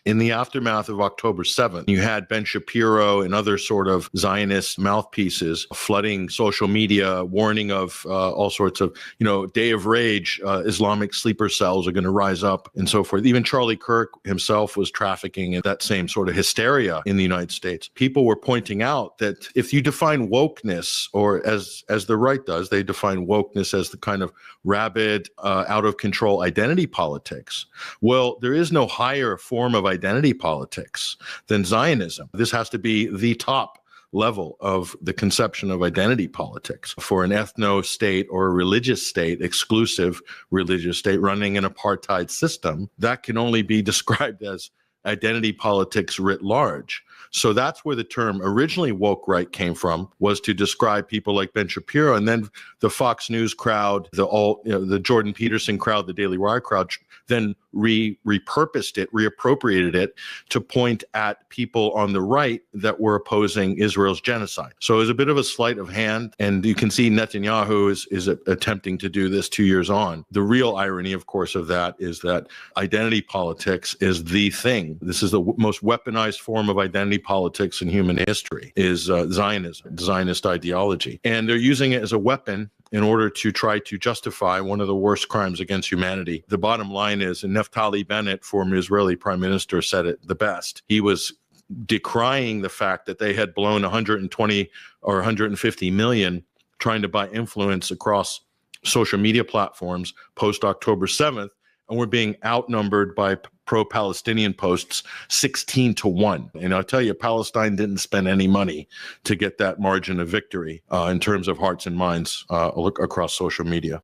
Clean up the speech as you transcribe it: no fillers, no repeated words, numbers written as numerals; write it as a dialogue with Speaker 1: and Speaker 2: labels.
Speaker 1: In the aftermath of October 7th, you had Ben Shapiro and other sort of Zionist mouthpieces flooding social media, warning of all sorts of, day of rage, Islamic sleeper cells are going to rise up and so forth. Even Charlie Kirk himself was trafficking in that same sort of hysteria in the United States. People were pointing out that if you define wokeness, or as the right does, they define wokeness as the kind of rabid, out of control identity politics. Well, there is no higher form of identity politics than Zionism. This has to be the top level of the conception of identity politics for an ethno-state or a religious state, exclusive religious state running an apartheid system. That can only be described as identity politics writ large. So that's where the term originally woke right came from, was to describe people like Ben Shapiro, and then the Fox News crowd, the Jordan Peterson crowd, the Daily Wire crowd, then repurposed it, reappropriated it to point at people on the right that were opposing Israel's genocide. So it was a bit of a sleight of hand, and you can see Netanyahu is attempting to do this 2 years on. The real irony, of course, of that is that identity politics is the thing. This is the most weaponized form of identity politics in human history, is Zionism, Zionist ideology. And they're using it as a weapon in order to try to justify one of the worst crimes against humanity. The bottom line is, and Naftali Bennett, former Israeli prime minister, said it the best. He was decrying the fact that they had blown 120 or 150 million trying to buy influence across social media platforms post-October 7th, and we're being outnumbered by pro-Palestinian posts 16-1. And I'll tell you, Palestine didn't spend any money to get that margin of victory in terms of hearts and minds across social media.